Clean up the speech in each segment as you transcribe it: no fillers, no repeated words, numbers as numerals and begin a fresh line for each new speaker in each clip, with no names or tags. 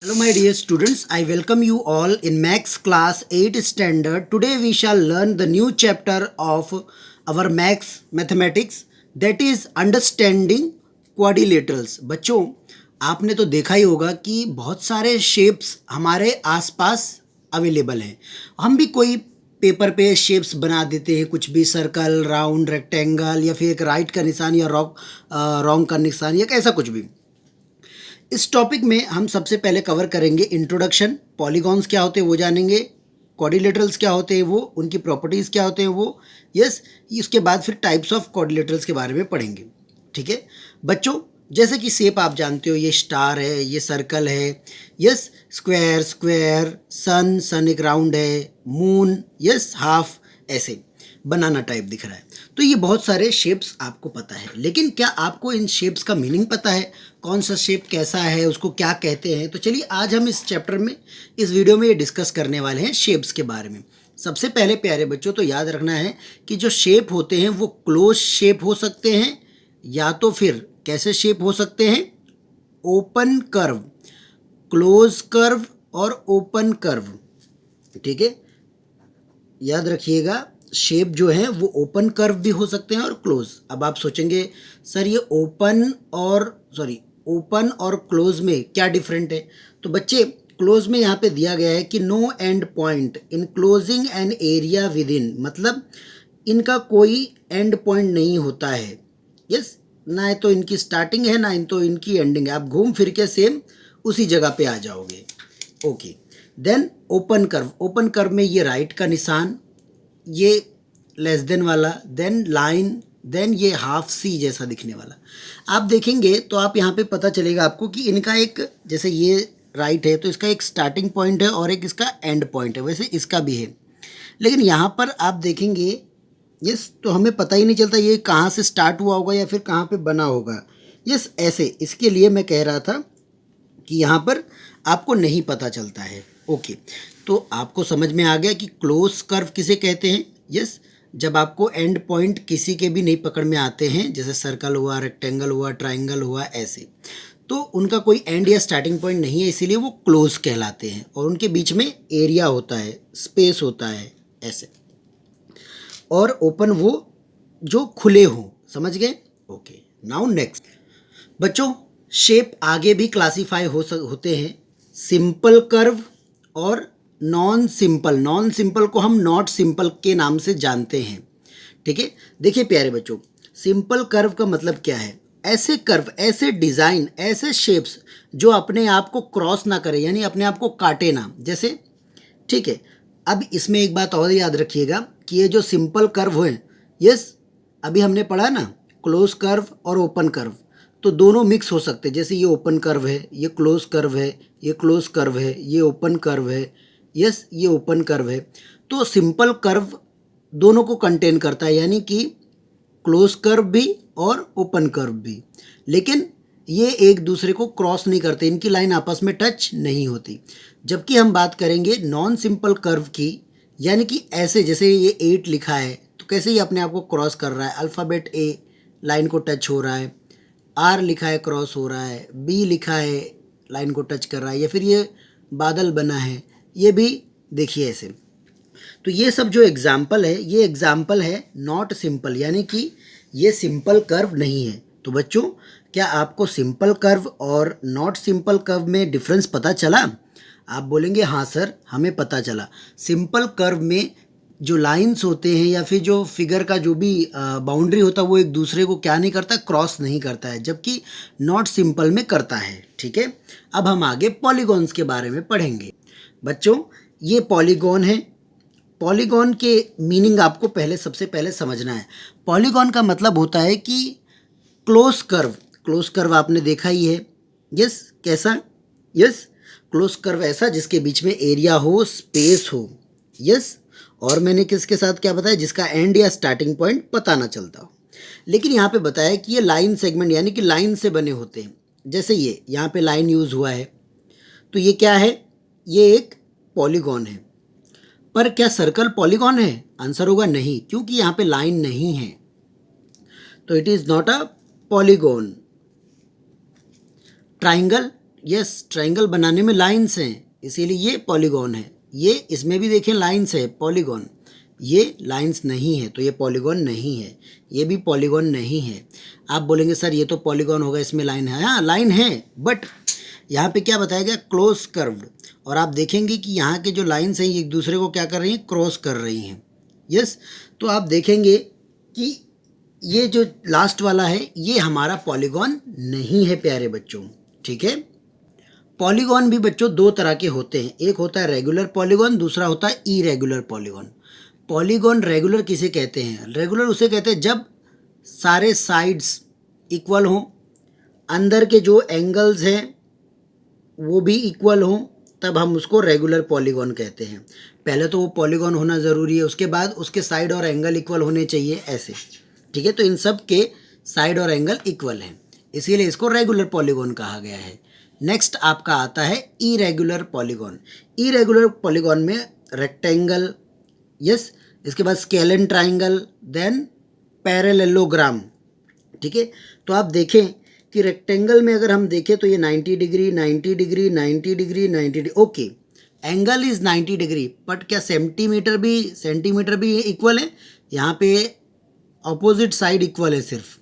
Hello my dear students, I welcome you all in Max class 8 standard. Today we shall learn the new chapter of our Max mathematics, that is understanding quadrilaterals. बच्चों, आपने तो देखा ही होगा कि बहुत सारे shapes हमारे आसपास अवेलेबल हैं. हम भी कोई पेपर पे शेप्स बना देते हैं, कुछ भी सर्कल, राउंड, रेक्टेंगल या फिर एक राइट का निशान या रॉन्ग का निशान या ऐसा कुछ भी. इस टॉपिक में हम सबसे पहले कवर करेंगे इंट्रोडक्शन, पॉलीगॉन्स क्या होते हैं वो जानेंगे, क्वाड्रिलेटरल्स क्या होते हैं वो, उनकी प्रॉपर्टीज़ क्या होते हैं वो, यस. उसके बाद फिर टाइप्स ऑफ क्वाड्रिलेटरल्स के बारे में पढ़ेंगे. ठीक है बच्चों, जैसे कि शेप आप जानते हो, ये स्टार है, ये सर्कल है, यस, स्क्वायर स्क्वायर, सन एक राउंड है, मून, यस, हाफ, ऐसे बनाना टाइप दिख रहा है. तो ये बहुत सारे शेप्स आपको पता है, लेकिन क्या आपको इन शेप्स का मीनिंग पता है, कौन सा शेप कैसा है, उसको क्या कहते हैं? तो चलिए आज हम इस चैप्टर में, इस वीडियो में ये डिस्कस करने वाले हैं शेप्स के बारे में. सबसे पहले प्यारे बच्चों तो याद रखना है कि जो शेप होते हैं वो क्लोज शेप हो सकते हैं या तो फिर कैसे शेप हो सकते हैं, ओपन कर्व, क्लोज कर्व और ओपन कर्व. ठीक है, याद रखिएगा शेप जो है वो ओपन कर्व भी हो सकते हैं और क्लोज. अब आप सोचेंगे सर ये ओपन और क्लोज में क्या डिफरेंट है? तो बच्चे क्लोज में यहाँ पे दिया गया है कि no end point in closing an area within, मतलब इनका कोई एंड पॉइंट नहीं होता है. यस, ना तो इनकी स्टार्टिंग है ना तो इनकी एंडिंग है, आप घूम फिर के सेम उसी जगह पे आ जाओगे. ओके, देन ओपन कर्व में ये राइट का निशान, ये लेस देन वाला, देन लाइन, देन ये हाफ सी जैसा दिखने वाला. आप देखेंगे तो आप यहाँ पे पता चलेगा आपको कि इनका एक, जैसे ये राइट है तो इसका एक स्टार्टिंग पॉइंट है और एक इसका एंड पॉइंट है, वैसे इसका भी है. लेकिन यहाँ पर आप देखेंगे यस, तो हमें पता ही नहीं चलता ये कहाँ से स्टार्ट हुआ होगा या फिर कहाँ पे बना होगा. यस, ऐसे इसके लिए मैं कह रहा था कि यहाँ पर आपको नहीं पता चलता है. ओके, तो आपको समझ में आ गया कि क्लोज कर्व किसे कहते हैं. यस, जब आपको एंड पॉइंट किसी के भी नहीं पकड़ में आते हैं, जैसे सर्कल हुआ, रेक्टेंगल हुआ, ट्राइंगल हुआ, ऐसे, तो उनका कोई एंड या स्टार्टिंग पॉइंट नहीं है, इसीलिए वो क्लोज कहलाते हैं. और उनके बीच में एरिया होता है, स्पेस होता है, ऐसे. और ओपन वो जो खुले हों, समझ गए? ओके, नाउ नेक्स्ट बच्चों, शेप आगे भी क्लासीफाई होते हैं, सिंपल कर्व और नॉन सिंपल को हम नॉट सिंपल के नाम से जानते हैं. ठीक है, देखिए प्यारे बच्चों, सिंपल कर्व का मतलब क्या है? ऐसे कर्व, ऐसे डिज़ाइन, ऐसे शेप्स जो अपने आप को क्रॉस ना करे, यानी अपने आप को काटे ना, जैसे. ठीक है, अब इसमें एक बात और याद रखिएगा कि ये जो सिंपल कर्व है, यस, अभी हमने पढ़ा ना क्लोज कर्व और ओपन कर्व, तो दोनों मिक्स हो सकते हैं. जैसे ये ओपन कर्व है, ये क्लोज कर्व है, ये क्लोज कर्व है, ये ओपन कर्व है, यस, ये ओपन कर्व है. तो सिंपल कर्व दोनों को कंटेन करता है, यानी कि क्लोज कर्व भी और ओपन कर्व भी. लेकिन ये एक दूसरे को क्रॉस नहीं करते, इनकी लाइन आपस में टच नहीं होती. जबकि हम बात करेंगे नॉन सिंपल कर्व की, यानी कि ऐसे, जैसे ये 8 लिखा है तो कैसे ये अपने आप को क्रॉस कर रहा है, अल्फ़ाबेट ए लाइन को टच हो रहा है, आर लिखा है क्रॉस हो रहा है, बी लिखा है लाइन को टच कर रहा है, या फिर ये बादल बना है, ये भी देखिए ऐसे. तो ये सब जो एग्जाम्पल है, ये एग्जाम्पल है नॉट सिंपल, यानी कि ये सिंपल कर्व नहीं है. तो बच्चों, क्या आपको सिंपल कर्व और नॉट सिंपल कर्व में डिफरेंस पता चला? आप बोलेंगे हाँ सर, हमें पता चला. सिंपल कर्व में जो लाइंस होते हैं या फिर जो फिगर का जो भी बाउंड्री होता है वो एक दूसरे को क्या नहीं करता, क्रॉस नहीं करता है, जबकि नॉट सिंपल में करता है. ठीक है, अब हम आगे पॉलीगॉन्स के बारे में पढ़ेंगे. बच्चों, ये पॉलीगॉन है. पॉलीगॉन के मीनिंग आपको सबसे पहले समझना है. पॉलीगॉन का मतलब होता है कि क्लोज कर्व आपने देखा ही है. यस, कैसा? यस, क्लोज कर्व ऐसा जिसके बीच में एरिया हो, स्पेस हो. यस, और मैंने किसके साथ क्या बताया, जिसका एंड या स्टार्टिंग पॉइंट पता ना चलता हो. लेकिन यहाँ पे बताया कि ये लाइन सेगमेंट, यानी कि लाइन से बने होते हैं. जैसे ये यहाँ पे लाइन यूज़ हुआ है, तो ये क्या है? ये एक पॉलीगॉन है. पर क्या सर्कल पॉलीगॉन है? आंसर होगा नहीं, क्योंकि यहाँ पे लाइन नहीं है, तो it is not a polygon. Triangle, yes, triangle बनाने में लाइंस हैं, इसीलिए ये पॉलीगॉन है। ये इसमें भी देखें लाइंस है, पॉलीगॉन। ये लाइंस नहीं है तो ये पॉलीगॉन नहीं है, ये भी पॉलीगॉन नहीं है। आप बोलेंगे सर ये तो पॉलीगॉन होगा, इसमें लाइन है। हाँ लाइन है, बट यहाँ पे क्या बताया गया, क्लोज कर्व्ड। और आप देखेंगे कि यहाँ के जो लाइंस हैं ये एक दूसरे को क्या कर रही हैं, क्रॉस कर रही हैं। यस, तो आप देखेंगे कि ये जो लास्ट वाला है ये हमारा पॉलीगॉन नहीं है प्यारे बच्चों। ठीक है, पॉलीगॉन भी बच्चों दो तरह के होते हैं, एक होता है रेगुलर पॉलीगॉन, दूसरा होता है इरेगुलर पॉलीगॉन। पॉलीगॉन रेगुलर किसे कहते हैं, रेगुलर उसे कहते हैं जब सारे साइड्स इक्वल हों, अंदर के जो एंगल्स हैं वो भी इक्वल हों, तब हम उसको रेगुलर पॉलीगॉन कहते हैं। पहले तो वो पॉलीगॉन होना ज़रूरी है, उसके बाद उसके साइड और एंगल इक्वल होने चाहिए, ऐसे। ठीक है, तो इन सब के साइड और एंगल इक्वल हैं, इसीलिए इसको रेगुलर पॉलीगॉन कहा गया है। नेक्स्ट आपका आता है इरेगुलर पॉलीगॉन। इरेगुलर पॉलीगॉन में रेक्टेंगल, यस, इसके बाद स्केलन ट्राइंगल, देन पैरेललोग्राम। ठीक है, तो आप देखें कि रेक्टेंगल में अगर हम देखें तो ये 90 degree 90 degree 90 degree 90 degree, okay, angle is 90 degree, but क्या सेंटीमीटर भी इक्वल है? यहाँ पे अपोजिट साइड इक्वल है, सिर्फ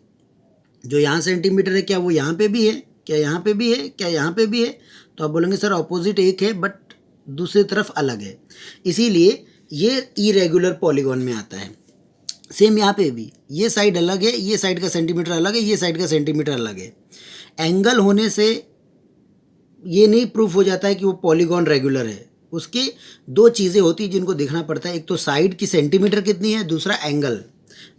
जो यहाँ सेंटीमीटर है क्या वो यहाँ पे भी है, क्या यहाँ पे भी है, क्या यहाँ पे भी है? तो आप बोलेंगे सर अपोजिट एक है बट दूसरी तरफ अलग है, इसीलिए ये इरेगुलर पॉलीगॉन में आता है। सेम यहाँ पे भी ये साइड अलग है, ये साइड का सेंटीमीटर अलग है, ये साइड का सेंटीमीटर अलग है। एंगल होने से ये नहीं प्रूफ हो जाता है कि वो पॉलीगॉन रेगुलर है, उसके दो चीज़ें होती हैं जिनको देखना पड़ता है, एक तो साइड की सेंटीमीटर कितनी है, दूसरा एंगल।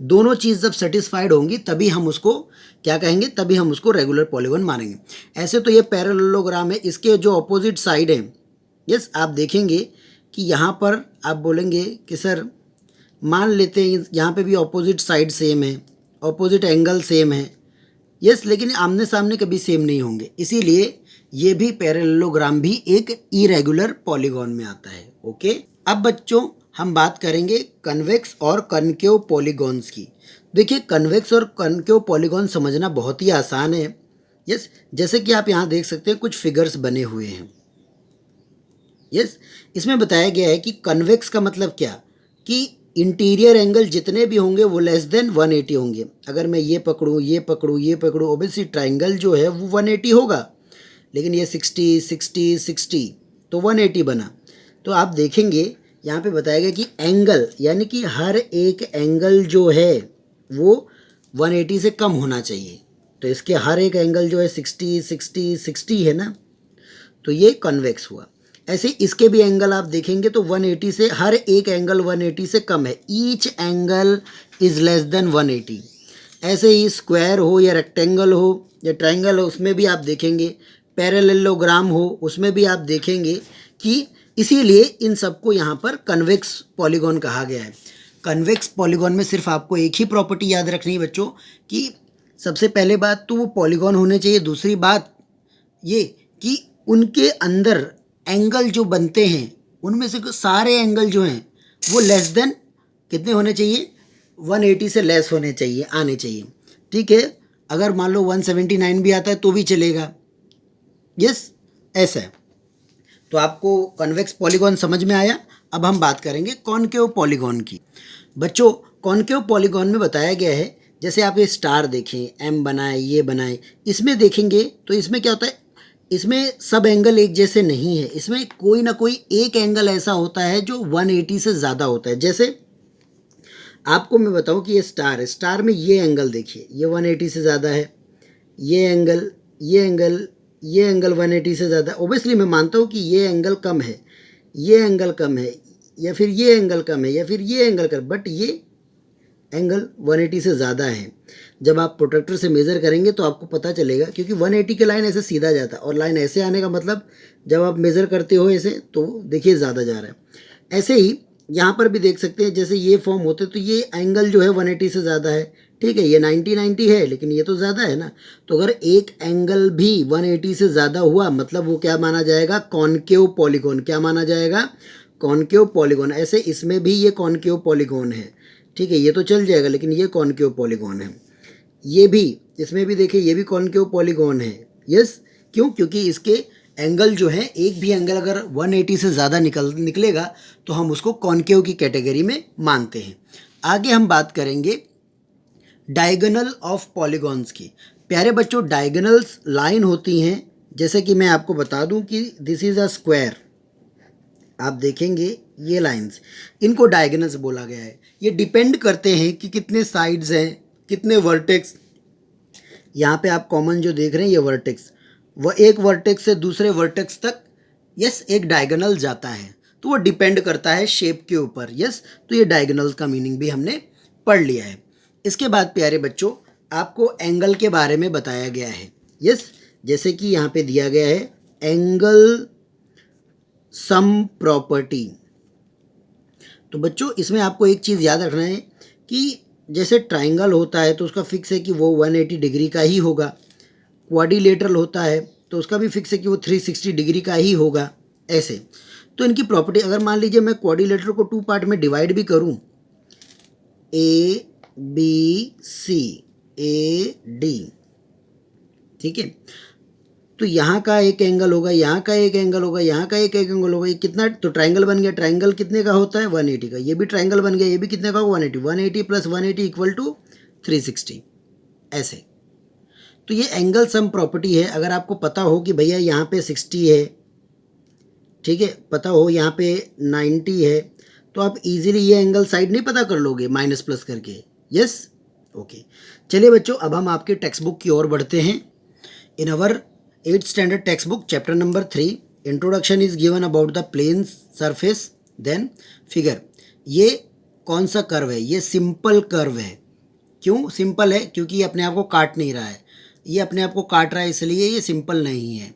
दोनों चीज़ जब सेटिस्फाइड होंगी तभी हम उसको क्या कहेंगे, तभी हम उसको रेगुलर पॉलीगॉन मानेंगे। ऐसे तो ये पैरेललोग्राम है, इसके जो अपोजिट साइड हैं, यस, आप देखेंगे कि यहाँ पर आप बोलेंगे कि सर मान लेते हैं यहाँ पे भी अपोजिट साइड सेम है, अपोजिट एंगल सेम है, यस, लेकिन आमने सामने कभी सेम नहीं होंगे, इसीलिए ये भी पैरेललोग्राम भी एक इरेगुलर पॉलीगॉन में आता है। ओके, अब बच्चों हम बात करेंगे कन्वेक्स और कनकेव पॉलीगॉन्स की। देखिए कन्वेक्स और कनकेव पॉलीगॉन समझना बहुत ही आसान है। यस, जैसे कि आप यहाँ देख सकते हैं कुछ फिगर्स बने हुए हैं। यस, इसमें बताया गया है कि कन्वेक्स का मतलब क्या, कि इंटीरियर एंगल जितने भी होंगे वो लेस देन 180 होंगे। अगर मैं ये पकड़ूँ, ये पकड़ूँ, ये पकड़ूँ, ऑब्वियसली ट्राइंगल जो है वो 180 होगा, लेकिन ये 60 60 60 तो 180 बना। तो आप देखेंगे यहाँ पे बताया गया कि एंगल, यानी कि हर एक एंगल जो है वो 180 से कम होना चाहिए। तो इसके हर एक एंगल जो है 60 60 60 है ना, तो ये कन्वेक्स हुआ। ऐसे इसके भी एंगल आप देखेंगे तो 180 से, हर एक एंगल 180 से कम है, each angle is less than 180। ऐसे ही स्क्वायर हो या रेक्टेंगल हो या ट्रायंगल हो, उसमें भी आप देखेंगे, पैरेललोग्राम हो उसमें भी आप देखेंगे कि इसीलिए इन सबको यहाँ पर कन्वेक्स पॉलीगॉन कहा गया है। कन्वेक्स पॉलीगॉन में सिर्फ आपको एक ही प्रॉपर्टी याद रखनी है बच्चों, कि सबसे पहले बात तो वो पॉलीगॉन होने चाहिए, दूसरी बात ये कि उनके अंदर एंगल जो बनते हैं उनमें से सारे एंगल जो हैं वो लेस देन कितने होने चाहिए, 180 से लेस होने चाहिए, आने चाहिए। ठीक है, अगर मान लो 179 भी आता है तो भी चलेगा। यस, ऐसा है। तो आपको कन्वेक्स पॉलीगॉन समझ में आया। अब हम बात करेंगे कॉनकेव पॉलीगॉन की। बच्चों कॉनकेव पॉलीगॉन में बताया गया है, जैसे आप ये स्टार देखें, एम बनाए, ये बनाए, इसमें देखेंगे तो इसमें क्या होता है, इसमें सब एंगल एक जैसे नहीं है, इसमें कोई ना कोई एक एंगल ऐसा होता है जो 180 से ज़्यादा होता है। जैसे आपको मैं बताऊं कि ये स्टार है, स्टार में ये एंगल देखिए, ये 180 से ज़्यादा है, ये एंगल, ये एंगल, ये एंगल 180 से ज़्यादा। ओबियसली मैं मानता हूँ कि ये एंगल कम है, ये एंगल कम है, या फिर ये एंगल कम है, या फिर ये एंगल कम, बट ये एंगल 180 से ज़्यादा है। जब आप प्रोट्रैक्टर से मेज़र करेंगे तो आपको पता चलेगा, क्योंकि 180 के लाइन ऐसे सीधा जाता है और लाइन ऐसे आने का मतलब जब आप मेज़र करते हो ऐसे तो देखिए ज़्यादा जा रहा है। ऐसे ही यहाँ पर भी देख सकते हैं, जैसे ये फॉर्म होते तो ये एंगल जो है 180 से ज़्यादा है। ठीक है, ये 90 है लेकिन ये तो ज़्यादा है ना, तो अगर एक एंगल भी 180 से ज़्यादा हुआ मतलब वो क्या माना जाएगा, कॉनकेव पॉलीगॉन। क्या माना जाएगा, कॉनकेव पॉलीगॉन। ऐसे इसमें भी ये कॉनकेव पॉलीगॉन है। ठीक है, ये तो चल जाएगा लेकिन ये कॉनकेव पॉलीगॉन है। ये भी, इसमें भी देखिए ये भी कॉनकेव पॉलीगॉन है। यस, क्यों, क्योंकि इसके एंगल जो है, एक भी एंगल अगर 180 से ज़्यादा निकलेगा तो हम उसको कॉनकेव की कैटेगरी में मानते हैं। आगे हम बात करेंगे डायगोनल ऑफ पॉलीगॉन्स की। प्यारे बच्चों, डायगोनल्स लाइन होती हैं, जैसे कि मैं आपको बता दूं कि दिस इज़ अ स्क्वायर, आप देखेंगे ये लाइंस, इनको डायगोनल्स बोला गया है। ये डिपेंड करते हैं कि कितने साइड्स हैं, कितने वर्टेक्स। यहाँ पे आप कॉमन जो देख रहे हैं ये वर्टेक्स, वह एक वर्टेक्स से दूसरे वर्टेक्स तक यस एक डायगोनल जाता है, तो वो डिपेंड करता है शेप के ऊपर। यस, तो ये डायगोनल का मीनिंग भी हमने पढ़ लिया है। इसके बाद प्यारे बच्चों, आपको एंगल के बारे में बताया गया है। यस, जैसे कि यहाँ पे दिया गया है एंगल सम प्रॉपर्टी। तो बच्चों, इसमें आपको एक चीज़ याद रखना है कि जैसे ट्राइंगल होता है तो उसका फिक्स है कि वो 180 डिग्री का ही होगा। क्वाड्रिलेटरल होता है तो उसका भी फिक्स है कि वो 360 डिग्री का ही होगा। ऐसे तो इनकी प्रॉपर्टी, अगर मान लीजिए मैं क्वाड्रिलेटरल को 2 पार्ट में डिवाइड भी करूं, A B C A D, ठीक है, तो यहाँ का एक एंगल होगा, यहाँ का एक एंगल होगा, यहाँ का एक एंगल होगा, ये कितना, तो ट्राइंगल बन गया। ट्राइंगल कितने का होता है? 180 का। ये भी ट्राइंगल बन गया, ये भी कितने का होगा? 180। 180 प्लस 180 इक्वल टू 360। ऐसे तो ये एंगल सम प्रॉपर्टी है। अगर आपको पता हो कि भैया यहाँ पे 60 है, ठीक है, पता हो यहाँ पे 90 है, तो आप इजीली ये एंगल साइड नहीं पता कर लोगे माइनस प्लस करके। Yes, okay. चलिए बच्चों, अब हम आपके टेक्स्ट बुक की ओर बढ़ते हैं। In our 8th standard text book chapter number 3 introduction is given about the plane surface then figure. ये कौन सा कर्व है? ये सिंपल कर्व है। क्यों सिंपल है? क्योंकि ये अपने आप को काट नहीं रहा है। ये अपने आप को काट रहा है इसलिए ये सिंपल नहीं है।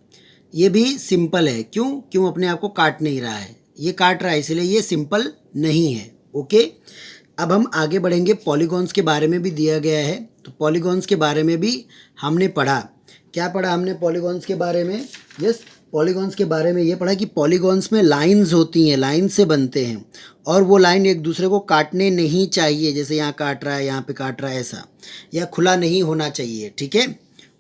ये भी सिंपल है। क्यों अपने आप को काट नहीं रहा है? ये काट रहा है इसलिए ये सिंपल नहीं है। ओके, अब हम आगे बढ़ेंगे। पॉलीगॉन्स के बारे में भी दिया गया है, तो पॉलीगॉन्स के बारे में भी हमने पढ़ा। क्या पढ़ा हमने पॉलीगॉन्स के बारे में? यस, पॉलीगॉन्स के बारे में ये पढ़ा कि पॉलीगॉन्स में लाइंस होती हैं, लाइन से बनते हैं, और वो लाइन एक दूसरे को काटने नहीं चाहिए। जैसे यहाँ काट रहा है, यहाँ पे काट रहा है, ऐसा, या खुला नहीं होना चाहिए। ठीक है,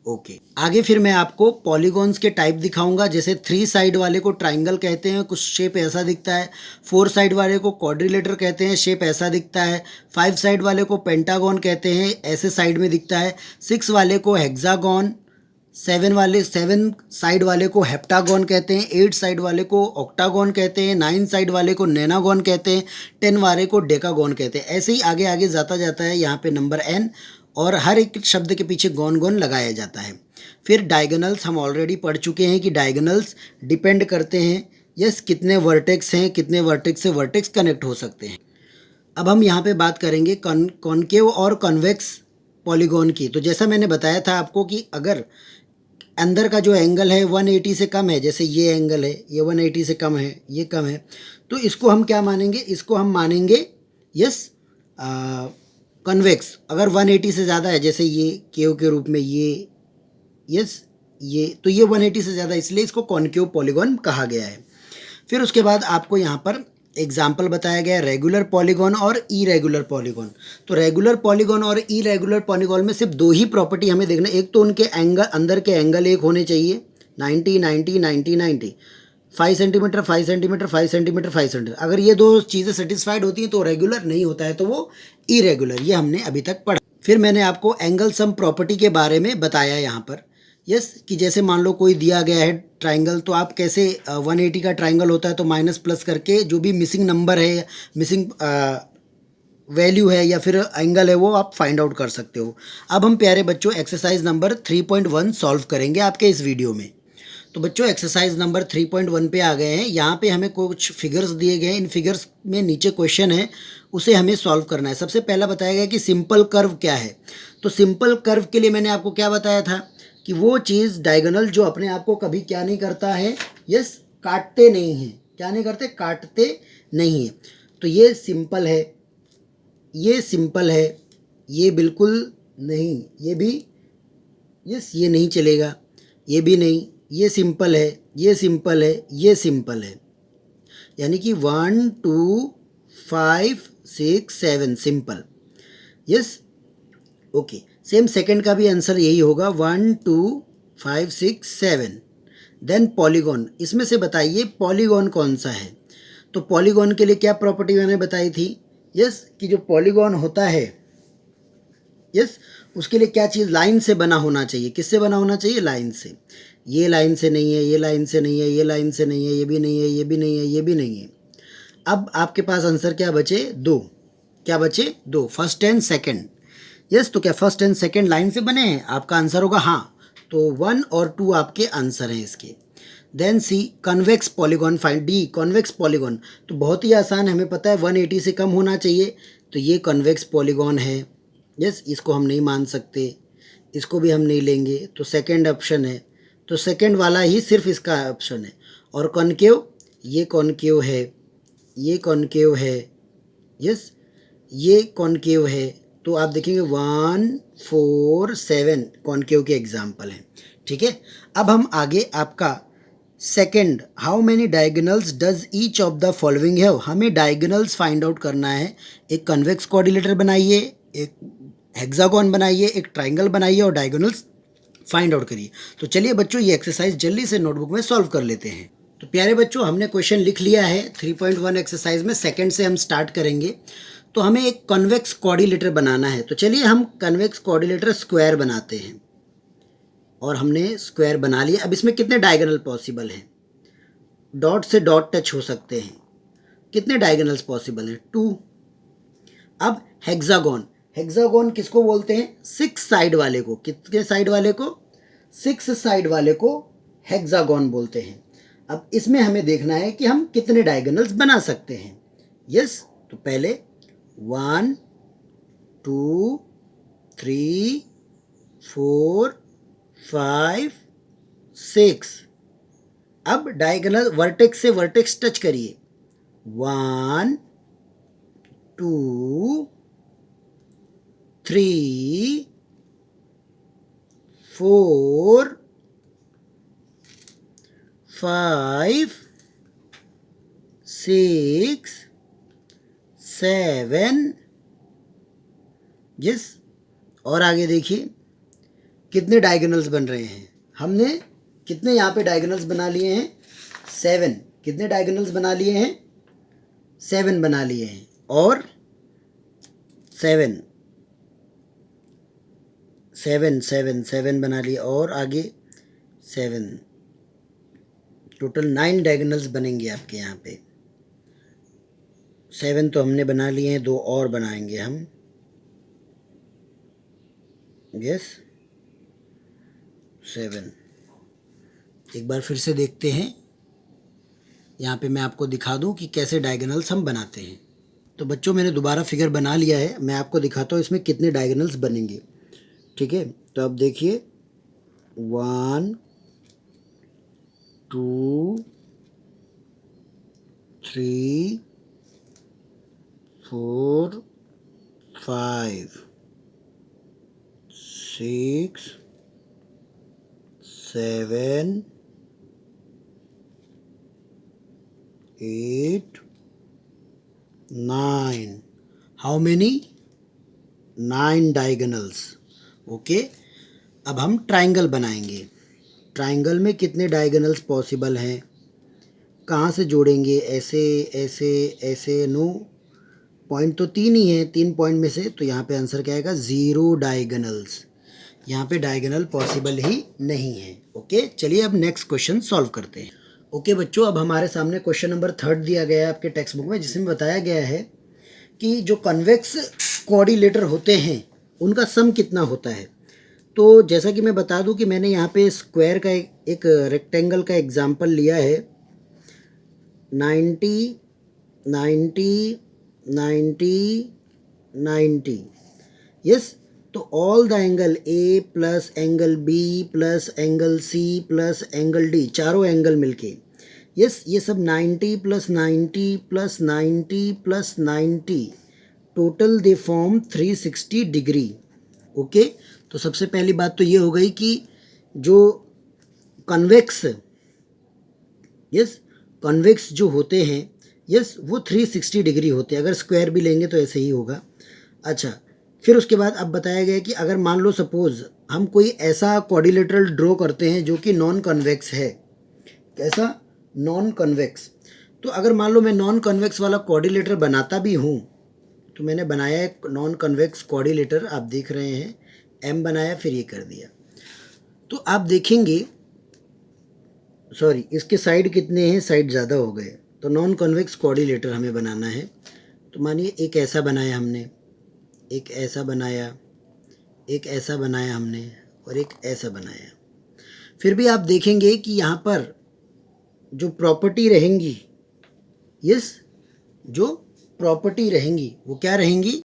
ओके। आगे फिर मैं आपको पॉलीगॉन्स के टाइप दिखाऊंगा। जैसे 3 साइड वाले को ट्राइंगल कहते हैं, कुछ शेप ऐसा दिखता है। 4 साइड वाले को क्वाड्रिलेटर कहते हैं, शेप ऐसा दिखता है। 5 साइड वाले को पेंटागन कहते हैं, ऐसे साइड में दिखता है। 6 वाले को हेक्सागन, 7 साइड वाले को हेप्टागन कहते हैं, 8 साइड वाले को ऑक्टागन कहते हैं, 9 साइड वाले को नेनागन कहते हैं, 10 वाले को डेकागन कहते हैं। ऐसे ही आगे आगे जाता है यहाँ पे नंबर n, और हर एक शब्द के पीछे गॉन लगाया जाता है। फिर डायगोनल्स हम ऑलरेडी पढ़ चुके हैं कि डायगोनल्स डिपेंड करते हैं यस कितने वर्टेक्स हैं, कितने वर्टेक्स से वर्टेक्स कनेक्ट हो सकते हैं। अब हम यहाँ पे बात करेंगे कॉनकेव और कॉन्वेक्स पॉलीगॉन की। तो जैसा मैंने बताया था आपको कि अगर अंदर का जो एंगल है 180 से कम है, जैसे ये एंगल है, ये 180 से कम है, ये कम है, तो इसको हम क्या मानेंगे? इसको हम मानेंगे यस कन्वेक्स। अगर 180 से ज़्यादा है, जैसे ये केव के रूप में ये, यस ये, तो ये 180 से ज़्यादा, इसलिए इसको कॉनकेव पॉलीगॉन कहा गया है। फिर उसके बाद आपको यहाँ पर एग्जाम्पल बताया गया है रेगुलर पॉलीगॉन और इरेगुलर पॉलीगॉन। तो रेगुलर पॉलीगॉन और इरेगुलर पॉलीगॉन में सिर्फ 2 ही प्रॉपर्टी हमें देखना। एक तो उनके एंगल, अंदर के एंगल एक होने चाहिए, 90 90 90 90, 5 सेंटीमीटर 5 सेंटीमीटर 5 सेंटीमीटर 5 सेंटीमीटर। अगर ये 2 चीज़ें सेटिस्फाइड होती हैं तो रेगुलर नहीं होता है, तो वो इरेगुलर। ये हमने अभी तक पढ़ा। फिर मैंने आपको एंगल सम प्रॉपर्टी के बारे में बताया यहाँ पर। यस, कि जैसे मान लो कोई दिया गया है ट्राइंगल, तो आप कैसे 180 का ट्राइंगल होता है तो माइनस प्लस करके जो भी मिसिंग नंबर है, मिसिंग वैल्यू है या फिर एंगल है, वो आप फाइंड आउट कर सकते हो। अब हम प्यारे बच्चों एक्सरसाइज नंबर 3.1 सॉल्व करेंगे आपके इस वीडियो में। तो बच्चों एक्सरसाइज नंबर 3.1 पे आ गए हैं। यहाँ पे हमें कुछ फिगर्स दिए गए हैं। इन फिगर्स में नीचे क्वेश्चन है, उसे हमें सॉल्व करना है। सबसे पहला बताया गया कि सिंपल कर्व क्या है। तो सिंपल कर्व के लिए मैंने आपको क्या बताया था कि वो चीज़ डायगोनल जो अपने आप को कभी क्या नहीं करता है, यस काटते नहीं हैं। क्या नहीं करते? काटते नहीं है। तो ये सिंपल है, ये सिंपल है, ये बिल्कुल नहीं, ये भी यस ये नहीं चलेगा, ये भी नहीं, ये सिंपल है, ये सिंपल है, ये सिंपल है। यानी कि 1 2 5 6 7 simple. Yes, okay. Same second का भी आंसर यही होगा, 1 2 5 6 7। देन पॉलीगॉन, इसमें से बताइए पॉलीगॉन कौन सा है। तो पॉलीगॉन के लिए क्या प्रॉपर्टी मैंने बताई थी, यस, कि जो पॉलीगॉन होता है, यस, उसके लिए क्या चीज़ लाइन से बना होना चाहिए। किससे बना होना चाहिए, लाइन से। ये लाइन से नहीं है, ये लाइन से नहीं है, ये लाइन से नहीं है, ये भी नहीं है, ये भी नहीं है, ये भी नहीं है। अब आपके पास आंसर क्या बचे, दो। क्या बचे, दो, फर्स्ट एंड सेकंड। यस, तो क्या फर्स्ट एंड सेकंड लाइन से बने हैं, आपका आंसर होगा हाँ। तो 1 और 2 आपके आंसर हैं इसके। Then C convex polygon find, D convex polygon, तो बहुत ही आसान है, हमें पता है 180 से कम होना चाहिए, तो ये कन्वेक्स पॉलीगॉन है। यस, इसको हम नहीं मान सकते, इसको भी हम नहीं लेंगे, तो सेकंड ऑप्शन है, तो सेकंड वाला ही सिर्फ इसका ऑप्शन है। और कॉनकेव, ये कॉनकेव है, ये कॉनकेव है, यस, ये कॉनकेव है। तो आप देखेंगे 1 4 7 कॉनकेव के एग्जाम्पल हैं, ठीक है। अब हम आगे आपका second, how many diagonals does each of the following have, हमें डायगोनल्स फाइंड आउट करना है। एक कन्वेक्स कोऑर्डिनेटर बनाइए, एक हेक्सागोन बनाइए, एक ट्राइंगल बनाइए और डायगोनल्स फाइंड आउट करिए। तो चलिए बच्चों, ये एक्सरसाइज जल्दी से नोटबुक में सॉल्व कर लेते हैं। तो प्यारे बच्चों, हमने क्वेश्चन लिख लिया है 3.1 एक्सरसाइज में, सेकंड से हम स्टार्ट करेंगे। तो हमें एक कन्वेक्स कोऑर्डिनेटर बनाना है, तो चलिए हम कन्वेक्स कोऑर्डिनेटर स्क्वायर बनाते हैं। और हमने स्क्वायर बना लिया। अब इसमें कितने डायगोनल पॉसिबल हैं, डॉट से डॉट टच हो सकते हैं, कितने डायगोनल्स पॉसिबल हैं, 2। अब हेक्सागोन, हेक्सागोन किसको बोलते हैं, 6 साइड वाले को, कितने साइड वाले को, 6 साइड वाले को हेक्सागोन बोलते हैं। अब इसमें हमें देखना है कि हम कितने डायगोनल्स बना सकते हैं। यस, तो पहले 1 2 3 4 5 6। अब डायगोनल वर्टेक्स से वर्टेक्स टच करिए, 1 2 3 4 5 6 7। यस, और आगे देखिए कितने डायगोनल्स बन रहे हैं। हमने कितने यहाँ पे डायगोनल्स बना लिए हैं, 7। कितने डायगोनल्स बना लिए हैं, 7 बना लिए हैं, और 7 7 7 7 बना लिए, और आगे 7, टोटल 9 डायगोनल्स बनेंगे आपके यहाँ पे। 7 तो हमने बना लिए हैं, 2 और बनाएंगे हम। यस, 7। एक बार फिर से देखते हैं, यहाँ पे मैं आपको दिखा दूँ कि कैसे डायगोनल्स हम बनाते हैं। तो बच्चों, मैंने दोबारा फिगर बना लिया है, मैं आपको दिखाता हूँ इसमें कितने डायगोनल्स बनेंगे, ठीक है। तो अब देखिए 1 2 3 4 5 6 7 8 9। How many, 9 diagonals. ओके, अब हम ट्राइंगल बनाएंगे। ट्राइंगल में कितने डायगोनल्स पॉसिबल हैं, कहाँ से जोड़ेंगे, ऐसे ऐसे ऐसे, नो, पॉइंट तो 3 ही है, 3 पॉइंट में से, तो यहाँ पे आंसर क्या आएगा, 0 डायगोनल्स। यहाँ पे डायगोनल पॉसिबल ही नहीं है। ओके, चलिए अब नेक्स्ट क्वेश्चन सॉल्व करते हैं। ओके बच्चों, अब हमारे सामने क्वेश्चन नंबर 3 दिया गया है आपके टेक्स्ट बुक में, जिसमें बताया गया है कि जो कन्वेक्स कोऑर्डिनेटर होते हैं उनका सम कितना होता है। तो जैसा कि मैं बता दूं कि मैंने यहाँ पे स्क्वायर का एक रेक्टेंगल का एग्जांपल लिया है, 90 90 90 90। यस, तो all the angle A plus angle B plus angle C plus angle D, चारों एंगल मिलके, यस, ये सब 90 plus 90 plus 90 plus 90, total they form 360 degree. Okay, तो सबसे पहली बात तो ये हो गई कि जो कन्वेक्स, यस, कन्वेक्स जो होते हैं, यस, वो 360 डिग्री होते हैं। अगर स्क्वायर भी लेंगे तो ऐसे ही होगा। अच्छा, फिर उसके बाद अब बताया गया कि अगर मान लो सपोज़ हम कोई ऐसा क्वाड्रिलेटरल ड्रॉ करते हैं जो कि नॉन कन्वेक्स है, कैसा, नॉन कन्वेक्स। तो अगर मान लो मैं नॉन कन्वेक्स वाला कोऑर्डिनेटर बनाता भी हूँ, तो मैंने बनाया एक नॉन कन्वेक्स कोऑर्डिनेटर, आप देख रहे हैं एम बनाया फिर ये कर दिया, तो आप देखेंगे सॉरी इसके साइड कितने हैं, साइड ज़्यादा हो गए, तो नॉन कन्वेक्स कोऑर्डिनेटर हमें बनाना है। तो मानिए एक ऐसा बनाया हमने, एक ऐसा बनाया, एक ऐसा बनाया हमने और एक ऐसा बनाया। फिर भी आप देखेंगे कि यहाँ पर जो प्रॉपर्टी रहेंगी, यस, जो प्रॉपर्टी रहेंगी वो क्या रहेंगी,